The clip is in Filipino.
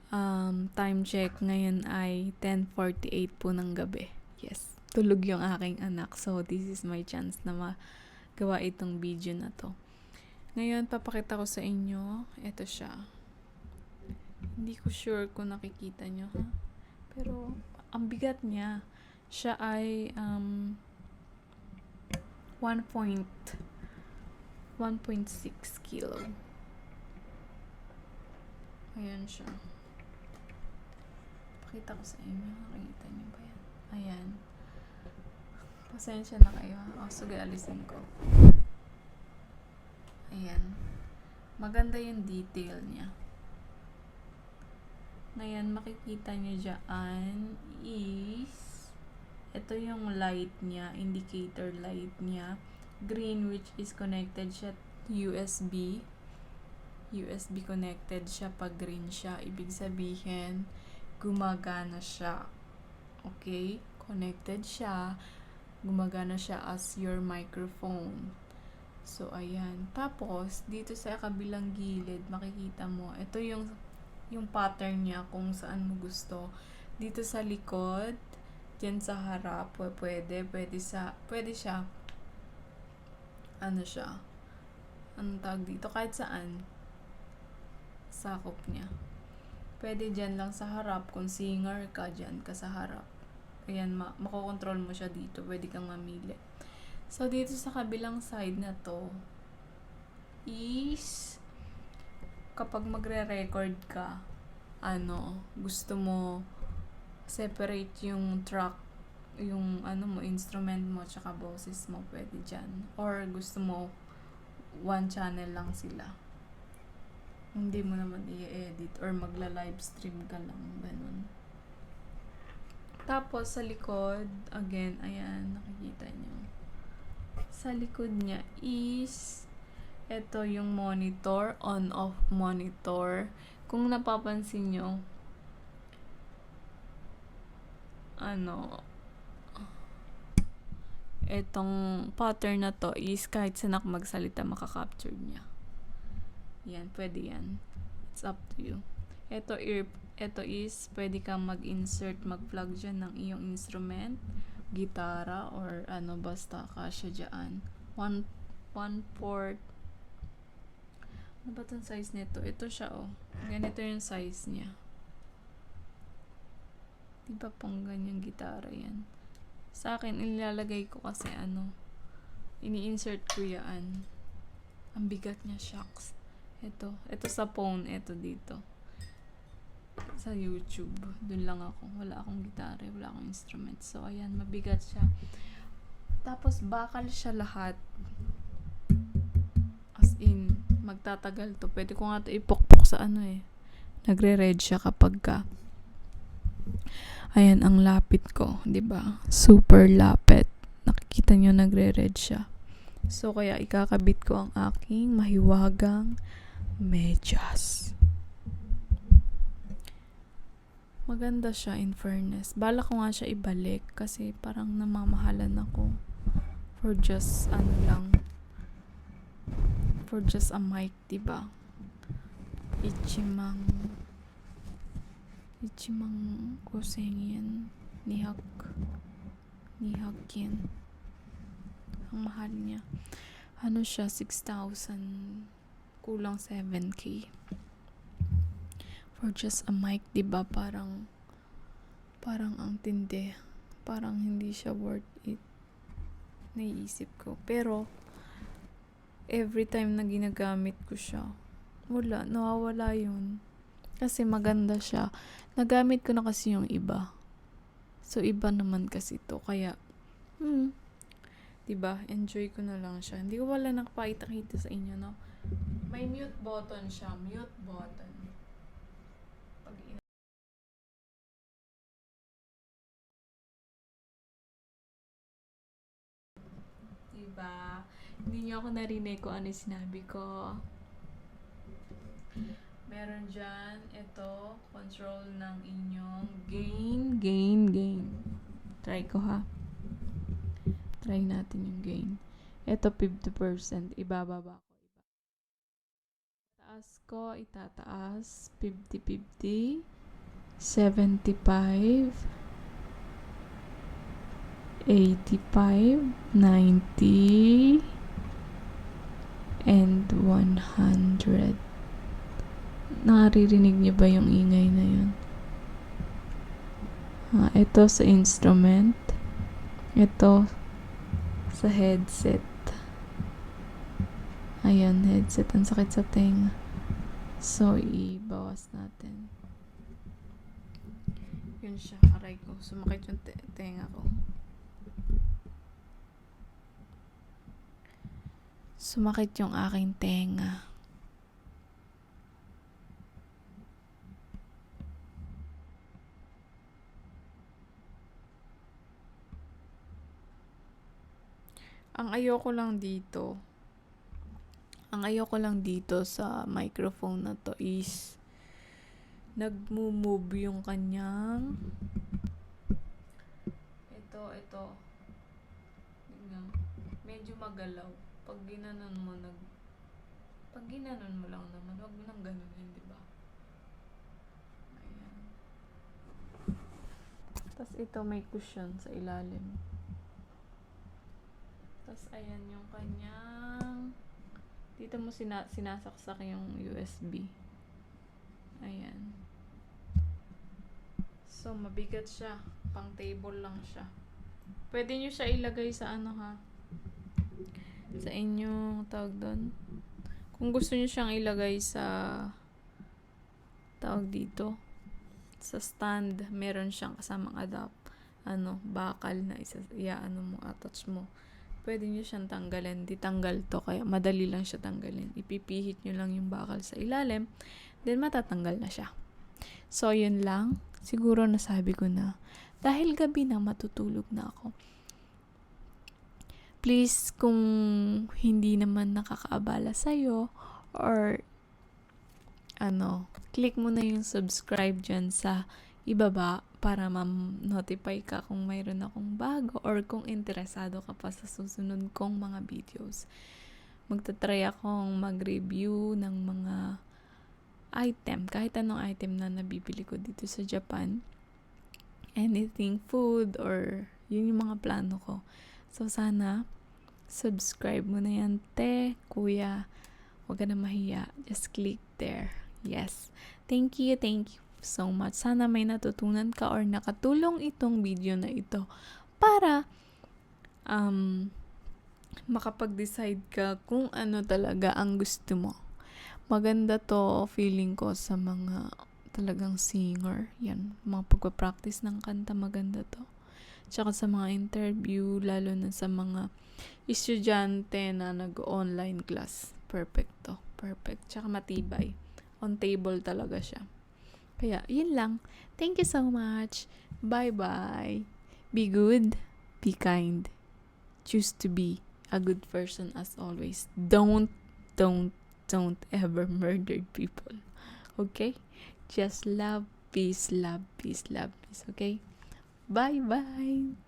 Time check ngayon ay 10:48 po ng gabi. Yes, tulog yung aking anak. So, this is my chance na magawa itong video na to. Ngayon, papakita ko sa inyo. Ito siya. Hindi ko sure kung nakikita nyo, ha? Pero, ang bigat niya. Siya ay 1.6 kilo. Ayan siya. Pakita ko sa inyo. Nakikita niyo ba yan? Ayan. Pasensya na kayo, ha? Sige, alisin ko. Ayan. Maganda yung detail niya. Ngayon, makikita niyo dyan is ito yung light niya, indicator light niya. Green, which is connected siya USB. USB connected siya pag green siya. Ibig sabihin, gumagana siya. Okay? Connected siya. Gumagana siya as your microphone. So, ayan. Tapos, dito sa kabilang gilid, makikita mo, ito yung pattern niya kung saan mo gusto. Dito sa likod, dyan sa harap, pwede siya, ano siya, anong tawag dito, kahit saan, sakop niya. Pwede dyan lang sa harap, kung singer ka, dyan ka sa harap. Ayan, makokontrol mo siya dito, pwede kang mamili. So, dito sa kabilang side na to, is, kapag magre-record ka, gusto mo separate yung track, yung instrument mo, tsaka boses mo, pwede dyan. Or gusto mo, one channel lang sila. Hindi mo naman i-edit or magla-live stream ka lang, ganun. Tapos, sa likod, again, ayan, nakikita nyo. Sa likod niya is, ito yung monitor, on-off monitor. Kung napapansin nyo, etong pattern na to is kahit saan ako magsalita, makaka-capture niya. Yan, pwede yan. It's up to you. Ito is, pwede kang mag-insert, mag-plug dyan ng iyong instrument, gitara, or basta kasya dyan. 1/4. Ano ba itong size nito? Ito siya, oh. Ganito yung size niya. Diba pang ganyang gitara yan? Sa akin, ilalagay ko kasi ini-insert ko yan. Ang bigat niya, shucks. Ito sa phone, ito dito. Sa YouTube, dun lang ako. Wala akong gitara, wala akong instrument. So, ayan, mabigat siya. Tapos, bakal siya lahat. As in, magtatagal to. Pwede ko nga ito ipokpok sa nagre-red siya kapag ka. Ayan, ang lapit ko, 'di ba? Super lapit. Nakikita nyo, nagre-red siya. So, kaya ikakabit ko ang aking mahiwagang medyas. Maganda siya, in fairness. Bala ko nga siya ibalik kasi parang namamahalan ako for just for just a mic, 'di ba? Ichimang kusengyan nihak yan. Ang mahal niya. Siya 6,000 kulang 7K for just a mic, 'di ba? Parang ang tindi. Parang hindi siya worth it. Naiisip ko. Pero every time na ginagamit ko siya, nawawala yun. Kasi maganda siya. Nagamit ko na kasi yung iba. So, iba naman kasi to. Kaya, diba? Enjoy ko na lang siya. Hindi ko wala nakapakita sa inyo, no? May mute button siya. Mute button. Diba? Hindi niyo ako narinig kung ano sinabi ko. Meron dyan, ito, control ng inyong gain. Try ko, ha. Try natin yung gain. Ito, 50%. Ibababa ko. Taas ko, itataas. 50-50. 75, 85, 90, and 100. Naririnig niyo ba yung ingay na yun? Ito sa instrument. Ito sa headset. Ayan, headset. Ang sakit sa tenga. So, ibawas natin. Yun siya. Aray ko. Sumakit yung tenga ko. Sumakit yung aking tenga. Ang ayoko lang dito sa microphone na to is nagmo-move yung kanyang ito medyo magalaw pag ginanon mo lang naman, wag mo nang ganunin, di ba? Ayan. Tas ito may cushion sa ilalim. Tas ayan yung kanyang dito mo sinasaksak yung USB. Ayan. So, mabigat siya. Pang table lang siya. Pwede nyo siya ilagay sa sa inyong tawag doon. Kung gusto nyo siyang ilagay sa tawag dito, sa stand, meron siyang kasamang bakal na attach mo. Pwede nyo siyang tanggalin. Di tanggal to, kaya madali lang siya tanggalin. Ipipihit nyo lang yung bakal sa ilalim, then matatanggal na siya. So, yun lang. Siguro nasabi ko na. Dahil gabi na, matutulog na ako. Please, kung hindi naman nakakaabala sa'yo, or click mo na yung subscribe dyan sa ibaba para ma-notify ka kung mayroon akong bago or kung interesado ka pa sa susunod kong mga videos. Magta-try akong mag-review ng mga item, kahit anong item na nabibili ko dito sa Japan. Anything, food, or yun yung mga plano ko. So, sana subscribe mo na yan, kuya. Huwag ka na mahiya. Just click there. Yes. Thank you so much. Sana may natutunan ka or nakatulong itong video na ito para makapag-decide ka kung ano talaga ang gusto mo. Maganda to, feeling ko, sa mga talagang singer. Yan, mga pagpa-practice ng kanta, maganda to. Tsaka sa mga interview, lalo na sa mga estudyante na nag-online class. Perfect to. Perfect. Tsaka matibay. On table talaga siya. Kaya, yun lang. Thank you so much. Bye-bye. Be good. Be kind. Choose to be a good person as always. Don't ever murder people. Okay? Just love, peace, okay? Bye-bye.